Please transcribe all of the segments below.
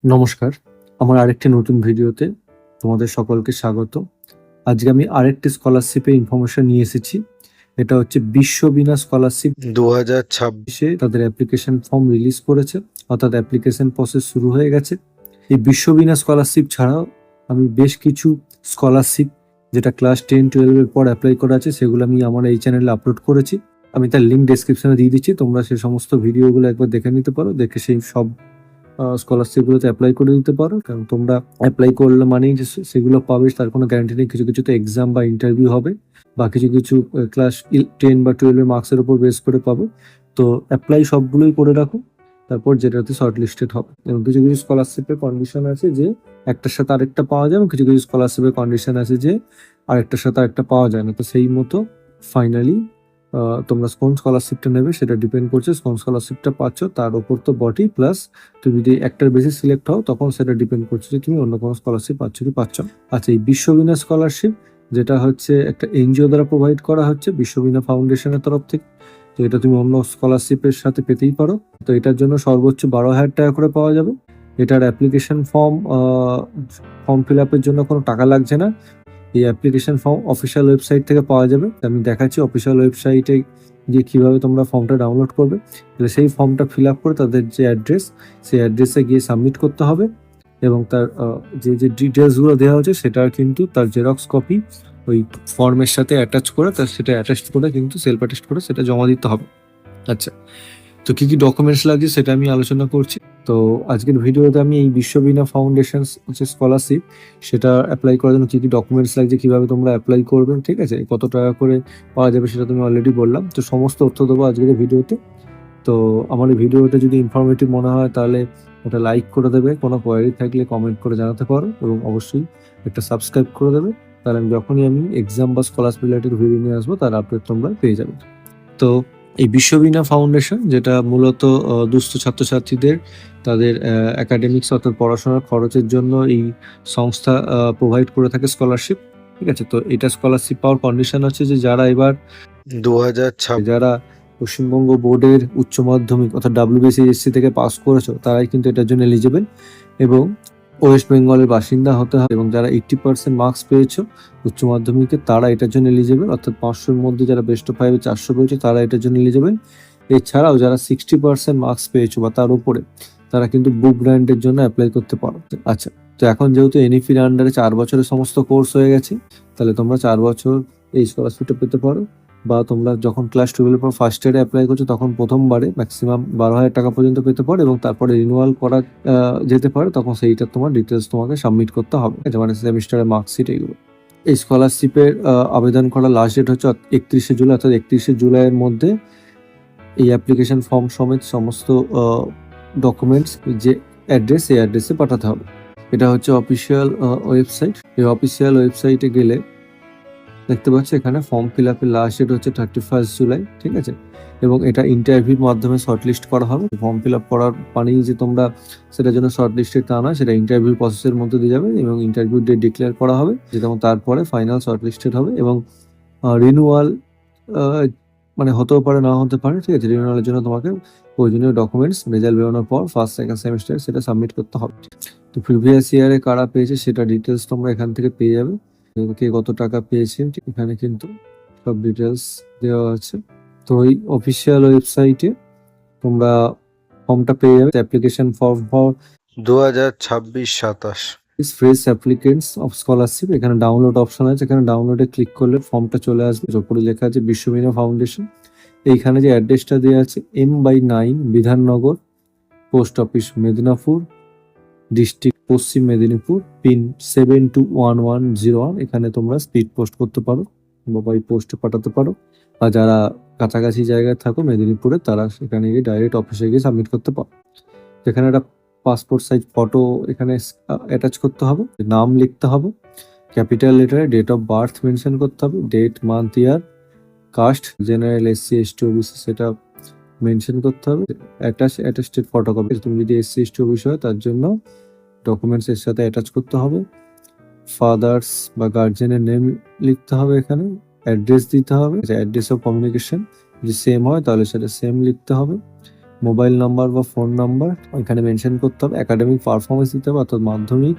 নমস্কার। আমার আরেকটি নতুন ভিডিওতে তোমাদের সকলকে স্বাগত। আজকে আমি আরেকটি স্কলারশিপের ইনফরমেশন নিয়ে এসেছি। এটা হচ্ছে বিশ্ববীণা স্কলারশিপ 2026 তাদের অ্যাপ্লিকেশন ফর্ম রিলিজ করেছে, অর্থাৎ অ্যাপ্লিকেশন প্রসেস শুরু হয়ে গেছে। এই বিশ্ববীণা স্কলারশিপ ছাড়াও আমি বেশ কিছু স্কলারশিপ যেটা ক্লাস 10-12 এর পর অ্যাপ্লাই করা আছে সেগুলো আমি আমার এই চ্যানেলে আপলোড করেছি। আমি তার লিঙ্ক ডেসক্রিপশনে দিয়ে দিচ্ছি। তোমরা সেই সমস্ত ভিডিওগুলো একবার দেখে নিতে পারো। দেখে সেই সব স্কলারশিপগুলোতে অ্যাপ্লাই করে দিতে পারো। কারণ তোমরা অ্যাপ্লাই করলে মানেই যে সেগুলো পাবে তার কোনো গ্যারান্টি নেই। কিছু কিছুতে এক্সাম বা ইন্টারভিউ হবে, বা কিছু কিছু ক্লাস 10 বা 12 এর মার্কসের উপর বেস করে পাবে। তো অ্যাপ্লাই সবগুলোই করে রাখো, তারপর যেটাতে শর্ট লিস্টেড হবে। এবং কিছু কিছু স্কলারশিপের কন্ডিশন আছে যে একটার সাথে আরেকটা পাওয়া যায়, এবং কিছু কিছু স্কলারশিপের কন্ডিশন আছে যে আরেকটার সাথে আরেকটা পাওয়া যায় না। তো সেই মতো ফাইনালি তোমরা কোন স্কলারশিপটা নেবে সেটা ডিপেন্ড করছে কোন স্কলারশিপটা পাচ্ছ তার উপর তো বটেই, প্লাস তুমি যদি একটার বেশি সিলেক্ট হও তখন সেটা ডিপেন্ড করছে যে তুমি অন্য কোনো স্কলারশিপ পাচ্ছ কি পাচ্ছ না। আচ্ছা, এই বিশ্ববীণা স্কলারশিপ যেটা হচ্ছে একটা এনজিও দ্বারা প্রোভাইড করা হচ্ছে বিশ্ববীণা ফাউন্ডেশনের তরফ থেকে। তো এটা তুমি অন্য স্কলারশিপের সাথে পেতেই পারো। তো এটার জন্য সর্বোচ্চ 12,000 টাকা করে পাওয়া যাবে। এটার অ্যাপ্লিকেশন ফর্ম ফিল আপের জন্য কোনো টাকা লাগছে না। এই অ্যাপ্লিকেশন ফর্ম অফিসিয়াল ওয়েবসাইট থেকে পাওয়া যাবে। আমি দেখাচ্ছি অফিসিয়াল ওয়েবসাইটে গিয়ে কিভাবে তোমরা ফর্মটা ডাউনলোড করবে। তাহলে সেই ফর্মটা ফিল আপ করে তাদের যে অ্যাড্রেস, সেই অ্যাড্রেসে গিয়ে সাবমিট করতে হবে, এবং তার যে যে ডিটেলসগুলো দেওয়া হচ্ছে সেটার কিন্তু তার জেরক্স কপি ওই ফর্মের সাথে অ্যাটাচ করে সেটা অ্যাটাচ করে কিন্তু সেলফ অ্যাটাচ করে সেটা জমা দিতে হবে। আচ্ছা, তো কি কি ডকুমেন্টস লাগছে সেটা আমি আলোচনা করছি। তো আজকের ভিডিওতে আমি এই বিশ্ববীণা ফাউন্ডেশন যে স্কলারশিপ সেটা অ্যাপ্লাই করার জন্য কি কি ডকুমেন্টস লাগছে, কিভাবে তোমরা অ্যাপ্লাই করবে, ঠিক আছে, কত টাকা করে পাওয়া যাবে সেটা তুমি অলরেডি বললাম। তো সমস্ত তথ্য দেবো আজকের ভিডিওতে। তো আমার এই ভিডিওটা যদি ইনফরমেটিভ মনে হয় তাহলে এটা লাইক করে দেবে, কোনো কোয়ারি থাকলে কমেন্ট করে জানাতে পারো, এবং অবশ্যই একটা সাবস্ক্রাইব করে দেবে। তাহলে যখনই আমি এক্সাম বা স্কলারশিপ রিলেটেড ভিডিও নিয়ে আসবো তার আপডেট তোমরা পেয়ে যাবে। তো এই বিশ্ববীণা ফাউন্ডেশন যেটা মূলত দুস্থ ছাত্রছাত্রীদের তাদের একাডেমিক্স অর্থাৎ পড়াশোনার খরচের জন্য এই সংস্থা প্রোভাইড করে থাকে স্কলারশিপ, ঠিক আছে। তো এটা স্কলারশিপ পাওয়ার কন্ডিশন হচ্ছে যে যারা এবার 2026 যারা পশ্চিমবঙ্গ বোর্ডের উচ্চ মাধ্যমিক অর্থাৎ WBCSC থেকে পাস করেছো তারাই কিন্তু এটার জন্য এলিজিবল, এবং ওয়েস্ট বেঙ্গলের বাসিন্দা হতে হবে, এবং যারা 80% মার্কস পেয়েছো উচ্চ মাধ্যমিকে তারা এটার জন্য এলিজিবল, অর্থাৎ 500-র মধ্যে যারা বেস্ট অফ 5-এ 400 পেয়েছো তারা এটার জন্য এলিজিবল। এছাড়াও যারা 60% মার্কস পেয়েছো বা তার উপরে তারা কিন্তু বুক গ্র্যান্টের জন্য অ্যাপ্লাই করতে পারো। আচ্ছা, তো এখন যেহেতু এনইপির আন্ডারে 4 বছরের সমস্ত কোর্স হয়ে গেছে, তাহলে তোমরা 4 বছর এই স্কলারশিপটা পেতে পারো। বা তোমরা যখন ক্লাস 12 এর পর ফার্স্ট ইয়ারে অ্যাপ্লাই করছো তখন প্রথমবারে ম্যাক্সিমাম 12,000 টাকা পর্যন্ত পেতে পারো, এবং তারপরে রিনিউয়াল করা যেতে পারে, তখন সেইটা তোমার ডিটেলস তোমাকে সাবমিট করতে হবে, মানে সেমিস্টারের মার্কশিট এগুলো। এই স্কলারশিপের আবেদন করার লাস্ট ডেট হচ্ছে 31শে জুলাই, অর্থাৎ 31শে জুলাইয়ের মধ্যে এই অ্যাপ্লিকেশন ফর্ম সমেত সমস্ত ডকুমেন্টস যে অ্যাড্রেস, এই অ্যাড্রেসে পাঠাতে হবে। এটা হচ্ছে অফিসিয়াল ওয়েবসাইট। এই অফিসিয়াল ওয়েবসাইটে গেলে দেখতে পাচ্ছ এখানে ফর্ম ফিল আপের লাস্ট ডেট হচ্ছে 31 জুলাই, ঠিক আছে। এবং এটা ইন্টারভিউর মাধ্যমে শর্টলিস্ট করা হবে। ফর্ম ফিল আপ করার মানেই যে তোমরা সেটার জন্য শর্টলিস্টেড তা নয়, সেটা ইন্টারভিউ প্রসেসের মধ্যে দিয়ে যাবে, এবং ইন্টারভিউ ডেট ডিক্লেয়ার করা হবে, যেমন তারপরে ফাইনাল শর্টলিস্টেড হবে। এবং রিনিউয়াল মানে হতেও পারে না হতে পারে, ঠিক আছে। রিনিউয়ালের জন্য তোমাকে প্রয়োজনীয় ডকুমেন্টস রেজাল্ট বেরোনোর পর ফার্স্ট সেকেন্ড সেমিস্টার সেটা সাবমিট করতে হবে। তো প্রিভিয়াস ইয়ারে কারা পেয়েছে সেটা ডিটেলস তোমরা এখান থেকে পেয়ে যাবে। কে কত টাকা পেয়েছে এখানে কিন্তু সব ডিটেলস দেওয়া আছে। তো এই অফিসিয়াল ওয়েবসাইটে তোমরা ফর্মটা পেয়ে যাবে। Application form for 2026-27 fresh applicants of scholarship, এখানে ডাউনলোড অপশন আছে, এখানে ডাউনলোডে ক্লিক করলে ফর্মটা চলে আসবে। ওপরে লেখা আছে বিশ্ববীণা ফাউন্ডেশন। এইখানে যে অ্যাড্রেসটা দেওয়া আছে M/9 Bidhannagar, post office Medinipur, district পশ্চিম মেদিনীপুর, পিন 721101। এখানে তোমরা স্পিড পোস্ট করতে পারো বা বাই পোস্টে পাঠাতে পারো, বা যারা কাছাকাছি জায়গায় থাকো মেদিনীপুরে তারা সেখানে গিয়ে ডাইরেক্ট অফিসে গিয়ে সাবমিট করতে পারো। এখানে একটা পাসপোর্ট সাইজ ফটো এখানে অ্যাটাচ করতে হবে, নাম লিখতে হবে ক্যাপিটাল লেটারে, ডেট অফ বার্থ মেনশন করতে হবে, date, month, year, caste general, SC ST OBC সেটা মেনশন করতে হবে, অ্যাটাস্টেড ফটোকপি। তুমি যদি SC ST OBC হয় তার জন্য ডকুমেন্টস এর সাথে অ্যাটাচ করতে হবে। ফাদার্স বা গার্জেনের নেম লিখতে হবে, এখানে অ্যাড্রেস দিতে হবে, অ্যাড্রেস অফ কমিউনিকেশন যদি সেম হয় তাহলে সেটা সেম লিখতে হবে। মোবাইল নাম্বার বা ফোন নাম্বার এখানে মেনশন করতে হবে, একাডেমিক পারফরমেন্স দিতে হবে, অর্থাৎ মাধ্যমিক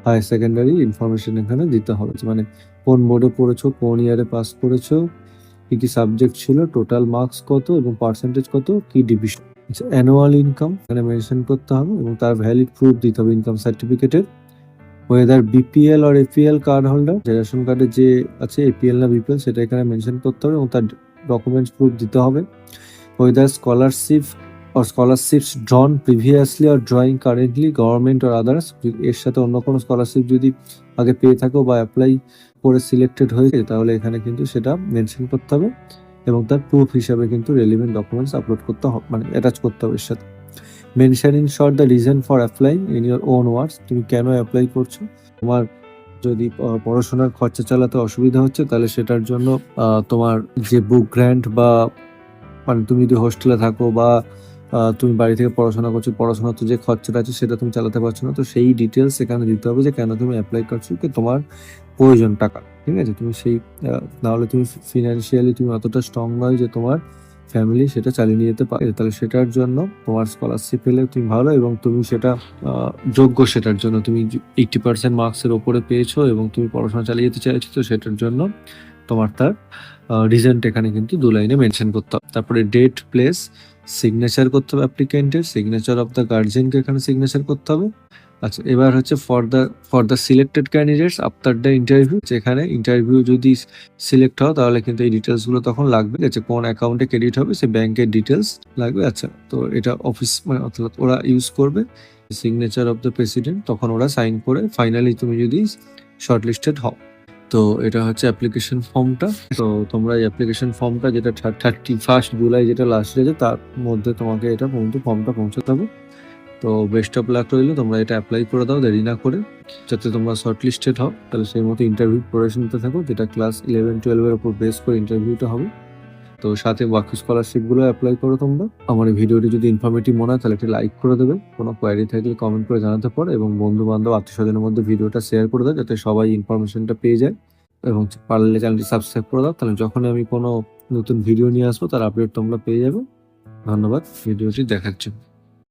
হায়ার সেকেন্ডারি ইনফরমেশন এখানে দিতে হবে, মানে কোন বোর্ডে পড়েছো, কোন ইয়ারে পাস করেছো, কি কি সাবজেক্ট ছিল, টোটাল মার্কস কত এবং পার্সেন্টেজ কত, কি ডিভিশন। অ্যানুয়াল ইনকাম এখানে মেনশন করতে হবে এবং তার ভ্যালিড প্রুফ দিতে হবে ইনকাম সার্টিফিকেটের। ওয়েদার বিপিএল আর এপিএল কার্ড হোল্ডার, যে রেশন কার্ডে যে আছে এপিএল না বিপিএল সেটা এখানে মেনশন করতে হবে এবং তার ডকুমেন্টস প্রুফ দিতে হবে। Weather scholarship or scholarships drawn previously or drawing currently government or others, এর সাথে অন্য কোনো স্কলারশিপ যদি আগে পেয়ে থাকো বা অ্যাপ্লাই করে সিলেক্টেড হয়েছে তাহলে এখানে কিন্তু সেটা মেনশন করতে হবে এবং তার প্রুফ হিসাবে কিন্তু রেলিভেন্ট ডকুমেন্টস আপলোড করতে হবে, মানে অ্যাটাচ করতে হবে এর সাথে। Mentioning short the reason for applying in your own words, তুমি কেন অ্যাপ্লাই করছো, তোমার যদি পড়াশোনার খরচা চালাতে অসুবিধা হচ্ছে তাহলে সেটার জন্য তোমার যে বুক গ্র্যান্ট বা মানে তুমি যদি হোস্টেলে থাকো বা তুমি বাড়ি থেকে পড়াশোনা করছো, পড়াশোনার তো যে খরচাটা আছে সেটা তুমি চালাতে পারছো না, তো সেই ডিটেলস এখানে দিতে হবে যে কেন তুমি অ্যাপ্লাই করছো, কি তোমার প্রয়োজন টাকা, ঠিক আছে। তুমি সেই নাহলে তুমি ফিনান্সিয়ালি তুমি অতটা স্ট্রং নয় যে তোমার ফ্যামিলি সেটা চালিয়ে নিয়ে যেতে পারে, তাহলে সেটার জন্য তোমার স্কলারশিপ পেলে তুমি ভালো এবং তুমি সেটা যোগ্য, সেটার জন্য তুমি 80% মার্কসের ওপরে পেয়েছো এবং তুমি পড়াশোনা চালিয়ে যেতে চাইছো, তো সেটার জন্য তোমার তার রিজনটা এখানে কিন্তু 2 লাইনে মেনশন করতে হবে। তারপরে ডেট, প্লেস, সিগনেচার করতে হবে অ্যাপ্লিকেন্টের, সিগনেচার অফ দ্য গার্জিয়ানকে এখানে সিগনেচার করতে হবে। আচ্ছা, এবার হচ্ছে for the selected candidates after the interview, যেখানে ইন্টারভিউ যদি সিলেক্ট হও তাহলে কিন্তু এই ডিটেলসগুলো তখন লাগবে, ঠিক আছে, কোন অ্যাকাউন্টে ক্রেডিট হবে সেই ব্যাংকের ডিটেলস লাগবে। আচ্ছা, তো এটা অফিস মানে অর্থাৎ ওরা ইউজ করবে সিগনেচার অফ দ্য প্রেসিডেন্ট, তখন ওরা সাইন করে ফাইনালি তুমি যদি শর্টলিস্টেড হও। তো এটা হচ্ছে অ্যাপ্লিকেশন ফর্মটা। তো তোমরা এই অ্যাপ্লিকেশন ফর্মটা যেটা 31 জুলাই যেটা লাস্ট ডেট তার মধ্যে তোমাকে এটা ফর্মটা পৌঁছাতে হবে। তো বেস্ট অফ লাক রইলো, তোমরা এটা অ্যাপ্লাই করে দাও দেরি না করে, যাতে তোমরা শর্টলিস্টেড হও, তাহলে সেই মতো ইন্টারভিউ প্রিপারেশন নিতে থাকো, যেটা ক্লাস 11-12 এর উপর বেস করে ইন্টারভিউটা হবে। তো সাথে বাকি স্কলারশিপগুলো অ্যাপ্লাই করো তোমরা। আমার এই ভিডিওটি যদি ইনফরমেটিভ মনে হয় তাহলে একটি লাইক করে দেবে, কোনো কোয়ারি থাকলে কমেন্ট করে জানাতে পারো এবং বন্ধু বান্ধব আত্মীয়স্বজনের মধ্যে ভিডিওটা শেয়ার করে দাও যাতে সবাই ইনফরমেশনটা পেয়ে যায় এবং পারলে চ্যানেলটি সাবস্ক্রাইব করে দাও, তাহলে যখনই আমি কোনো নতুন ভিডিও নিয়ে আসবো তার আপডেট তোমরা পেয়ে যাবে। ধন্যবাদ ভিডিওটি দেখার জন্য।